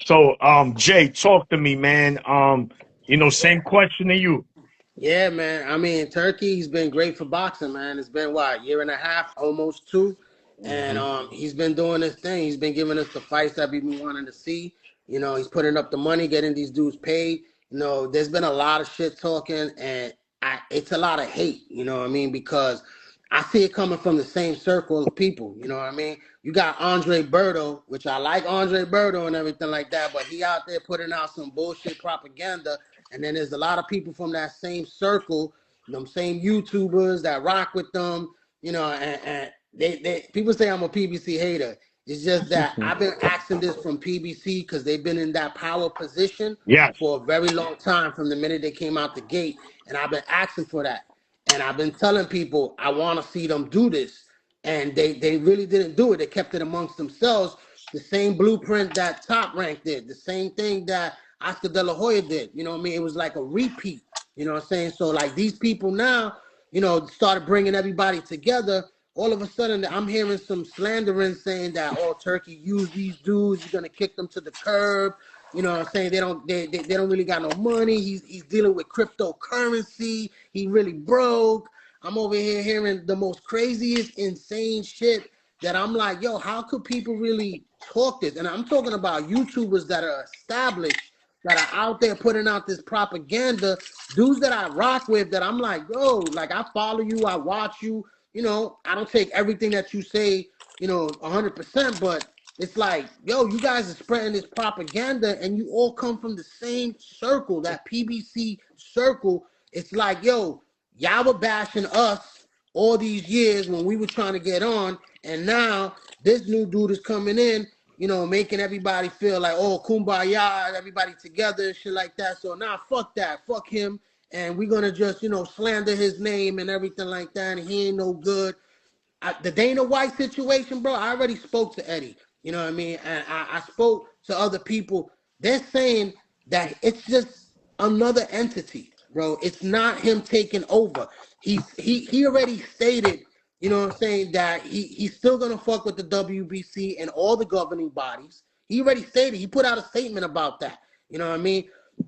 So, Jay, talk to me, man. Same question to you. Yeah, man. I mean, Turkey's been great for boxing, man. It's been what, a year and a half, almost two, and Hmm. he's been doing this thing. He's been giving us the fights that we've been wanting to see. He's putting up the money, getting these dudes paid. There's been a lot of shit talking, and it's a lot of hate. You know what I mean? Because I see it coming from the same circle of people. You know what I mean? You got Andre Berto, which I like Andre Berto and everything like that, but he out there putting out some bullshit propaganda. And then there's a lot of people from that same circle, them same YouTubers that rock with them, and they people say I'm a PBC hater. It's just that I've been asking this from PBC because they've been in that power position Yes. for a very long time from the minute they came out the gate. And I've been asking for that. And I've been telling people I want to see them do this. And they really didn't do it. They kept it amongst themselves. The same blueprint that Top Rank did, the same thing that Oscar De La Hoya did. You know what I mean? It was like a repeat. You know what I'm saying? So like these people now, started bringing everybody together. All of a sudden, I'm hearing some slandering saying that Turkey used these dudes. He's gonna kick them to the curb. You know what I'm saying? They don't really got no money. He's dealing with cryptocurrency. He really broke. I'm over here hearing the most craziest, insane shit that I'm like, yo, how could people really talk this? And I'm talking about YouTubers that are established, that are out there putting out this propaganda, dudes that I rock with, that I'm like, yo, like I follow you, I watch you, I don't take everything that you say, 100%, but it's like, yo, you guys are spreading this propaganda and you all come from the same circle, that PBC circle. It's like, yo, y'all were bashing us all these years when we were trying to get on, and now this new dude is coming in, making everybody feel like, oh, kumbaya, everybody together and shit like that. So now, fuck that, fuck him, and we're gonna just, slander his name and everything like that, and he ain't no good. The Dana White situation, bro, I already spoke to Eddie. You know what I mean? And I spoke to other people. They're saying that it's just another entity, bro. It's not him taking over. He already stated, you know what I'm saying, that he's still gonna fuck with the WBC and all the governing bodies. He already stated, he put out a statement about that. You know what I mean?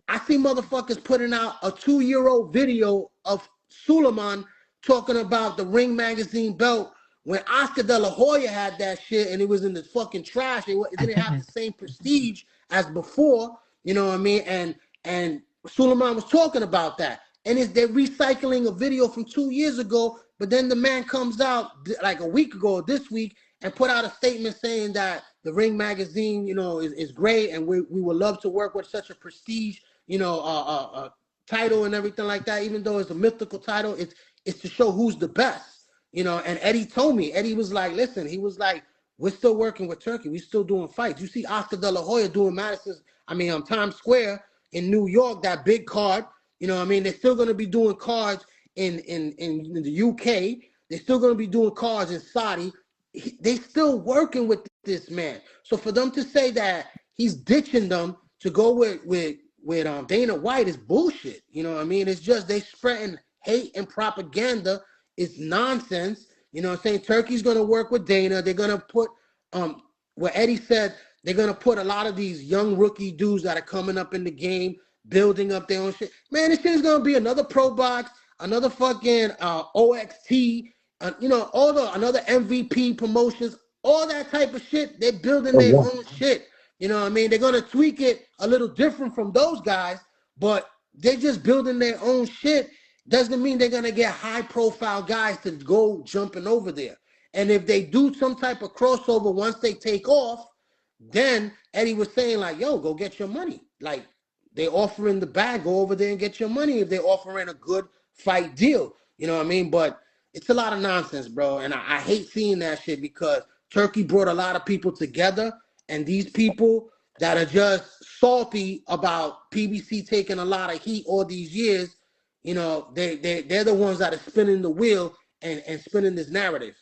I see motherfuckers putting out a 2-year-old video of Suleiman talking about the Ring Magazine belt when Oscar De La Hoya had that shit and it was in the fucking trash. It didn't have the same prestige as before. You know what I mean? And Suleiman was talking about that. And they're recycling a video from 2 years ago, but then the man comes out like a week ago, this week, and put out a statement saying that the Ring Magazine, is great, and we would love to work with such a prestige, title and everything like that. Even though it's a mythical title, it's to show who's the best, And Eddie told me, Eddie was like, listen, he was like, we're still working with Turkey, we're still doing fights. You see Oscar De La Hoya doing Times Square in New York, that big card. You know what I mean? They're still going to be doing cards in the UK. They're still going to be doing cards in Saudi. They still working with this man. So for them to say that he's ditching them to go with Dana White is bullshit. You know what I mean? It's just they spreading hate and propaganda. It's nonsense. You know what I'm saying? Turkey's going to work with Dana. They're going to put what Eddie said, they're going to put a lot of these young rookie dudes that are coming up in the game, building up their own shit. Man, this shit is going to be another Pro Box, another fucking OXT, another MVP promotions, all that type of shit. They're building their own shit. You know what I mean? They're going to tweak it a little different from those guys, but they're just building their own shit. Doesn't mean they're going to get high-profile guys to go jumping over there. And if they do some type of crossover once they take off, then Eddie was saying like, yo, go get your money. Like, they offering the bag, go over there and get your money if they're offering a good fight deal. You know what I mean? But it's a lot of nonsense, bro. And I hate seeing that shit because Turkey brought a lot of people together. And these people that are just salty about PBC taking a lot of heat all these years, they're the ones that are spinning the wheel and spinning this narrative.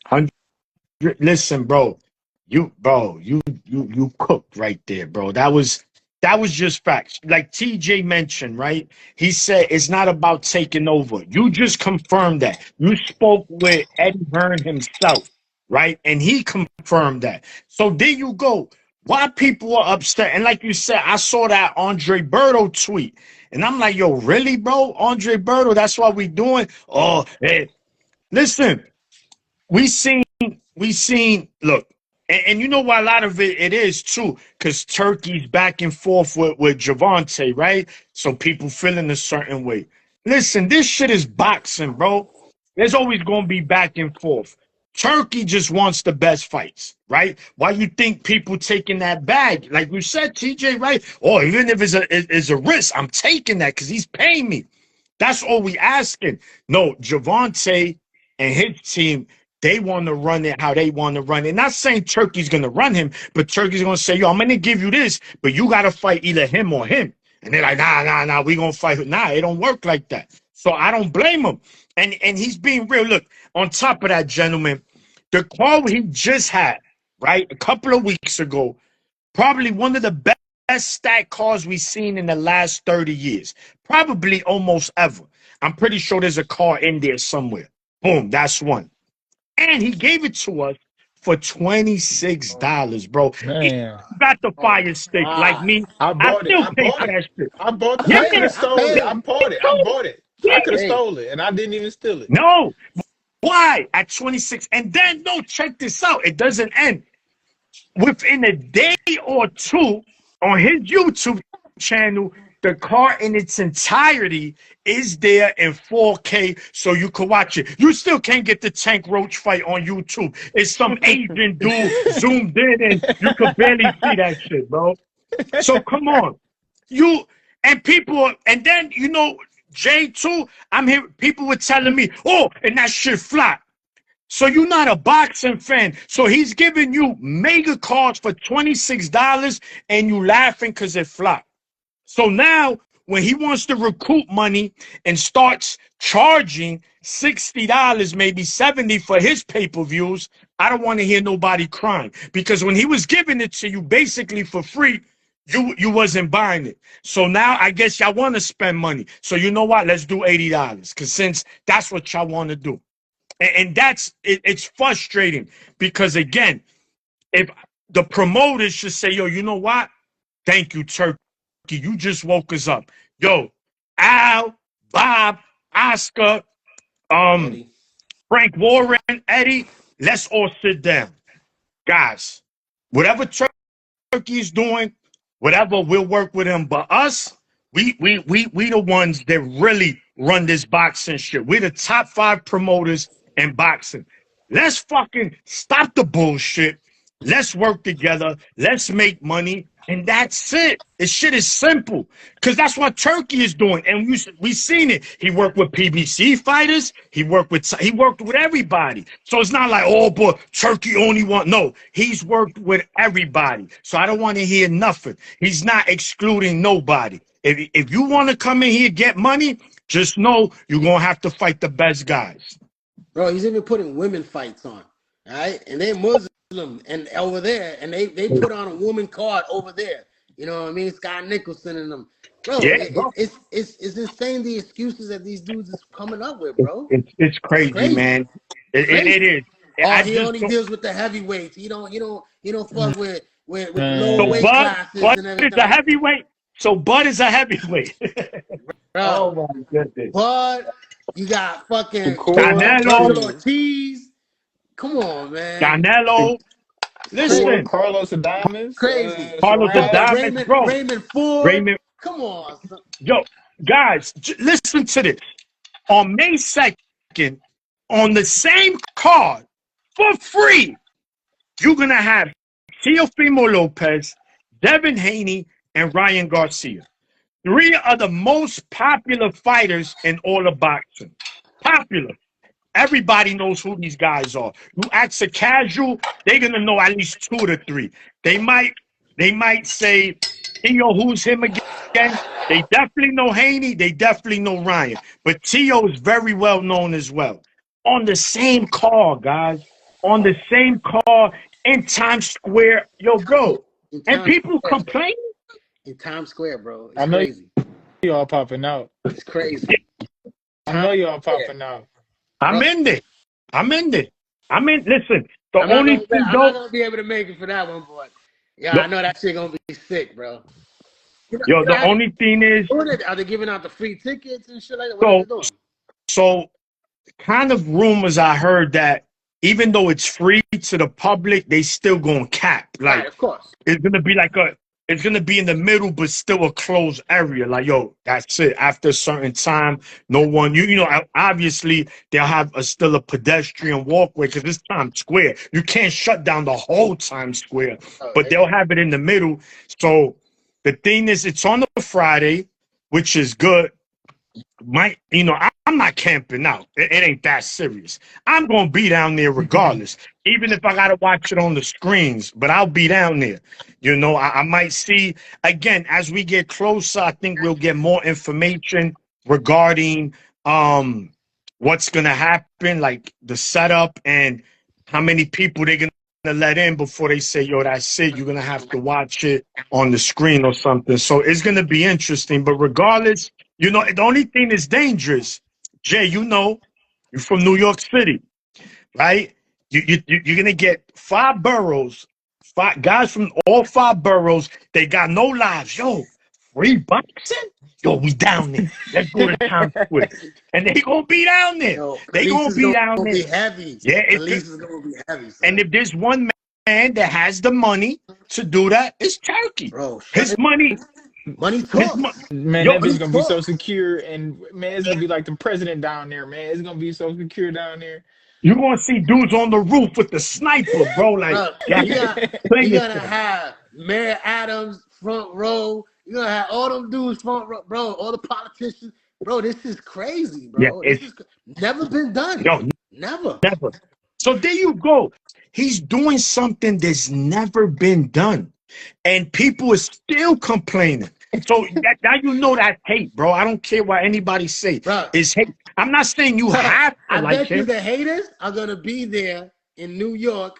Listen, bro. You cooked right there, bro. That was just facts. Like TJ mentioned, right? He said it's not about taking over. You just confirmed that. You spoke with Eddie Hearn himself, right? And he confirmed that. So there you go. Why people are upset? And like you said, I saw that Andre Berto tweet, and I'm like, yo, really, bro? Andre Berto, that's what we doing? Oh, hey, listen, we seen, look, and you know why a lot of it is too, because Turkey's back and forth with Javante, right? So people feeling a certain way. Listen, this shit is boxing, bro. There's always gonna be back and forth. Turkey just wants the best fights, right? Why you think people taking that bag? Like you said, TJ, right? Oh, even if it's a risk, I'm taking that because he's paying me. That's all we asking. No, Javante and his team, they want to run it how they want to run it. Not saying Turkey's going to run him, but Turkey's going to say, yo, I'm going to give you this, but you got to fight either him or him. And they're like, nah, we going to fight. Nah, it don't work like that. So I don't blame him. And he's being real. Look, on top of that, gentlemen, the call he just had, right, a couple of weeks ago, probably one of the best stat calls we've seen in the last 30 years. Probably almost ever. I'm pretty sure there's a call in there somewhere. Boom, that's one. And he gave it to us for $26, bro. If Man, you got the fire stick like me, I I bought it. still I pay bought for it. that shit. I bought it. Yeah, I could have stole it. I bought it. I bought it. I could have Hey, stole it, and I didn't even steal it. no. Why? At 26. And then, no, check this out. It doesn't end. Within a day or two, on his YouTube channel, the car in its entirety is there in 4K so you can watch it. You still can't get the Tank Roach fight on YouTube. It's some Asian dude zoomed in and you could barely see that shit, bro. So come on. You and people, and then you know, Jay too. I'm here. People were telling me, oh, and that shit flat. So you're not a boxing fan. So he's giving you mega cards for $26 and you laughing because it flopped. So now when he wants to recoup money and starts charging $60, maybe 70 for his pay-per-views, I don't want to hear nobody crying. Because when he was giving it to you basically for free, you wasn't buying it. So now I guess y'all want to spend money. So you know what? Let's do $80. Because since that's what y'all want to do. And that's it's frustrating because again, if the promoters should say, yo, you know what? Thank you, Turkey. You just woke us up. Yo, Al, Bob, Oscar, Eddie. Frank Warren, Eddie, let's all sit down. Guys, whatever Turkey is doing, whatever, we'll work with him. But us, we the ones that really run this boxing shit. We're the top 5 promoters in boxing. Let's fucking stop the bullshit. Let's work together. Let's make money. And that's it. This shit is simple. Because that's what Turkey is doing. And we seen it. He worked with PBC fighters. He worked with everybody. So it's not like, oh, but Turkey only want. No, he's worked with everybody. So I don't want to hear nothing. He's not excluding nobody. If you want to come in here get money, just know you're going to have to fight the best guys. Bro, he's even putting women fights on, right? And they're Muslim and over there, and they put on a woman card over there. You know what I mean? Scott Nicholson and them. Bro, Yeah, bro. it's insane the excuses that these dudes is coming up with, bro. It's crazy, man. It is. Oh, he only deals with the heavyweights. He don't fuck with lower So weight classes Bud and is everything. a heavyweight. So Bud is a heavyweight. Bro, Oh my goodness. Bud, you got fucking Canelo Ortiz. Come on, man. Canelo. Listen, Carlos Adames, Crazy. Carlos Adames, bro. Raymond Ford. Raymond. Come on. Yo, guys, listen to this. On May 2nd, on the same card, for free, you're going to have Teofimo Lopez, Devin Haney, and Ryan Garcia. 3 of the most popular fighters in all of boxing. Popular. Everybody knows who these guys are. You ask a casual, they're gonna know at least 2 to 3. They might say, Tio, who's him again? They definitely know Haney, they definitely know Ryan. But Tio is very well known as well. On the same car, guys. On the same car in Times Square. Yo, bro. And people complain. In Times Square, bro. It's I know crazy. you all popping out. It's crazy. I know you all popping out. I'm in there. Listen, I'm not gonna be able to make it for that one, boy. Yeah, I know that shit gonna be sick, bro. Yo, the only thing is, are they giving out the free tickets and shit like that? What are they doing? So kind of rumors I heard that even though it's free to the public, they still gonna cap. Like, Right, of course. it's gonna be like it's gonna be in the middle, but still a closed area. Like, yo, that's it. After a certain time, no one, you know, obviously they'll have still a pedestrian walkway because it's Times Square. You can't shut down the whole Times Square, but they'll have it in the middle. So the thing is, it's on a Friday, which is good. I'm not camping out. It ain't that serious. I'm gonna be down there regardless, even if I gotta watch it on the screens. But I'll be down there. You know, I might see again as we get closer. I think we'll get more information regarding what's gonna happen, like the setup and how many people they're gonna let in before they say, yo, that's it. You're gonna have to watch it on the screen or something. So it's gonna be interesting. But regardless, you know, the only thing that's dangerous, Jay, you know, you're from New York City, right? You're gonna get 5 boroughs, 5 guys from all 5 boroughs. They got no lives. Yo, free boxing? Yo, we down there. Let's go to Times Square. And they gonna be down there. Yo, they gonna be down gonna there. Be heavy. Yeah, police is gonna be heavy. Son. And if there's one man that has the money to do that, it's Turkey. Bro, his money. Money talks. Man, that bitch gonna be so secure, and man, it's gonna be like the president down there, man. It's gonna be so secure down there. You're gonna see dudes on the roof with the sniper, bro. Like, you gotta have Mayor Adams front row. You gotta have all them dudes front row, bro. All the politicians, bro. This is crazy, bro. Yeah, this is never been done. Yo, never. So there you go. He's doing something that's never been done. And people are still complaining. So now you know that hate, bro. I don't care what anybody say. Bro, it's hate. I'm not saying you have to I like bet you him. the haters are gonna be there in New York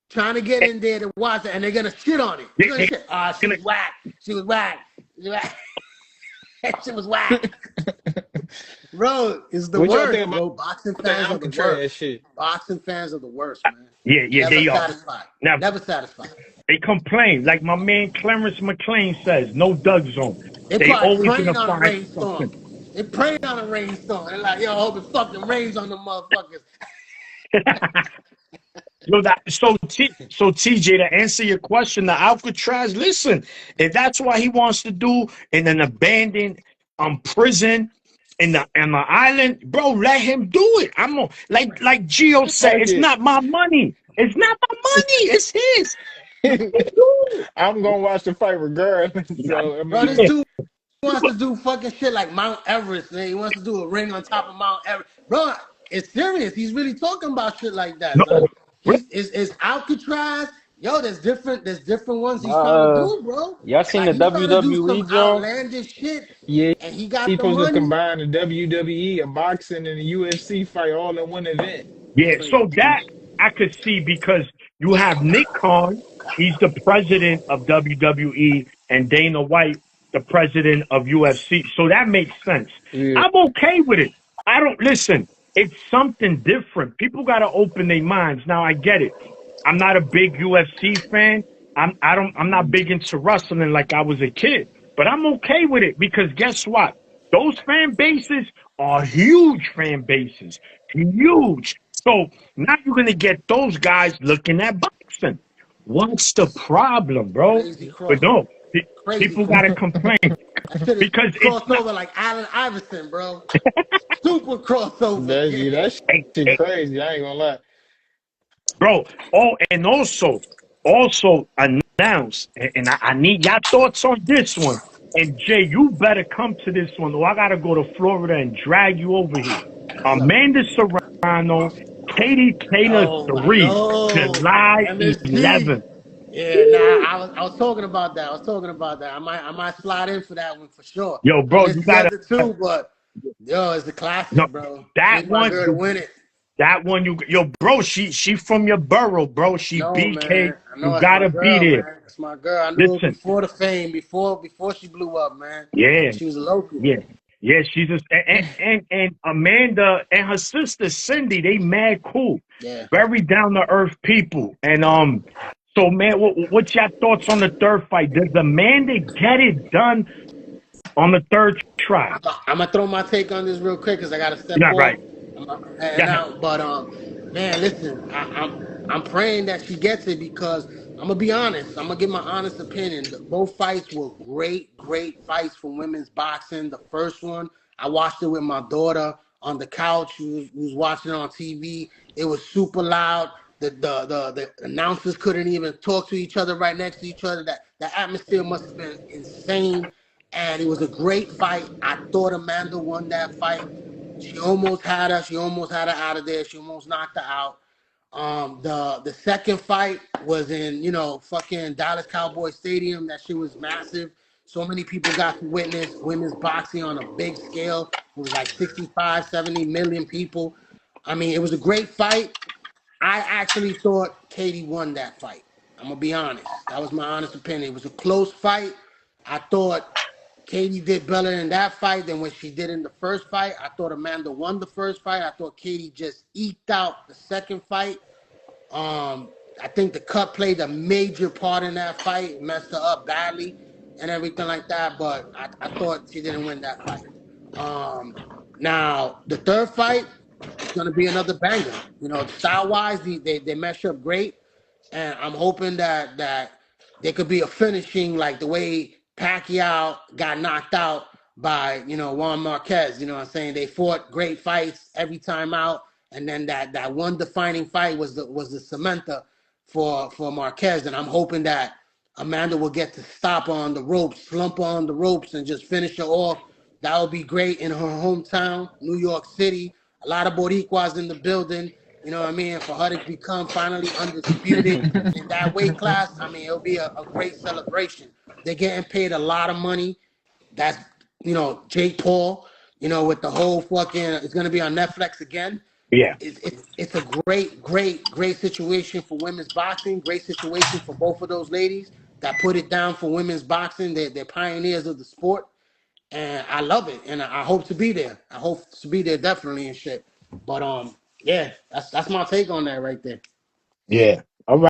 trying to get in there to watch it, and they're gonna shit on it. They're gonna shit. She was whack. She was whack. That shit was whack. Bro, it's the worst, bro. Boxing fans are the worst. Shit. Boxing fans are the worst, man. Yeah, never they satisfied. are. Never satisfied. They complain, like my man Clarence McLean says, no Doug zone. They always praying on a rainstorm. They praying on a rainstorm. They're like, yo, I hope it fucking rains on the motherfuckers. So TJ, to answer your question, the Alcatraz, listen, if that's what he wants to do in an abandoned prison in the island, bro, let him do it. I'm on, like Gio said, it's not my money. It's not my money. It's his. I'm gonna watch the fight regardless. So, bro, this dude wants to do fucking shit like Mount Everest. Man. He wants to do a ring on top of Mount Everest. Bro, it's serious. He's really talking about shit like that. No. It's Alcatraz. Yo, there's different ones he's trying to do, bro. Y'all seen the WWE, Joe? Outlandish shit. Yeah, and he got he's the supposed money. to combine the WWE, a boxing, and a UFC fight all in one event. Yeah, so that I could see because you have Nick Khan, he's the president of WWE, and Dana White, the president of UFC. So that makes sense. Yeah. I'm okay with it. I don't listen. It's something different. People got to open their minds. Now I get it. I'm not a big UFC fan. I'm not big into wrestling like I was a kid, but I'm okay with it because guess what? Those fan bases are huge fan bases, huge. So now you're gonna get those guys looking at boxing. What's the problem, bro? But no, people gotta complain because it's crossover like Allen Iverson, bro. Super crossover. That's crazy. I ain't gonna lie, bro. Oh, and also announce, and I need your thoughts on this one. And Jay, you better come to this one, or I gotta go to Florida and drag you over here. Amanda Serrano, Katie Taylor 3, July 11th. Yeah, I was talking about that. I might slide in for that one for sure. Yo, bro, you got it too, but yo, it's a classic, bro. That one, to win it. That one, bro, she from your borough, bro. She BK. You gotta be there. Man. That's my girl. I knew her before the fame, before she blew up, man. Yeah, she was a local. Yeah, she's and Amanda and her sister Cindy, they mad cool. Yeah, very down to earth people. And So, man, what's your thoughts on the third fight? Does Amanda get it done on the third try? I'm gonna throw my take on this real quick because I gotta step Yeah, off. right. I'm heading Yeah, out, but man, listen, I'm praying that she gets it because I'm gonna be honest. I'm gonna give my honest opinion. Both fights were great fights for women's boxing. The first one, I watched it with my daughter on the couch. We was watching it on TV. It was super loud. The announcers couldn't even talk to each other right next to each other. That the atmosphere must have been insane, and it was a great fight. I thought Amanda won that fight. She almost had her. She almost had her out of there. She almost knocked her out. The second fight was in fucking Dallas Cowboy Stadium. That shit was massive. So many people got to witness women's boxing on a big scale. It was like 65, 70 million people. I mean, it was a great fight. I actually thought Katie won that fight. I'm gonna be honest. That was my honest opinion. It was a close fight. I thought Katie did better in that fight than what she did in the first fight. I thought Amanda won the first fight. I thought Katie just eked out the second fight. I think the cut played a major part in that fight, messed her up badly and everything like that. But I thought she didn't win that fight. Now the third fight is gonna be another banger. Style wise, they mesh up great, and I'm hoping that there could be a finishing like the way Pacquiao got knocked out by Juan Marquez. You know what I'm saying? They fought great fights every time out, and then that one defining fight was the cementer for Marquez, and I'm hoping that Amanda will get to stop on the ropes, slump on the ropes, and just finish her off. That would be great in her hometown, New York City. A lot of Boricuas in the building. You know what I mean? For her to become finally undisputed in that weight class, I mean, it'll be a great celebration. They're getting paid a lot of money. That's, Jake Paul, with the whole fucking, it's going to be on Netflix again. yeah, It's a great situation for women's boxing. Great situation for both of those ladies that put it down for women's boxing. They're pioneers of the sport. And I love it, and I hope to be there. I hope to be there definitely and shit. But yeah, that's my take on that right there. yeah. All right.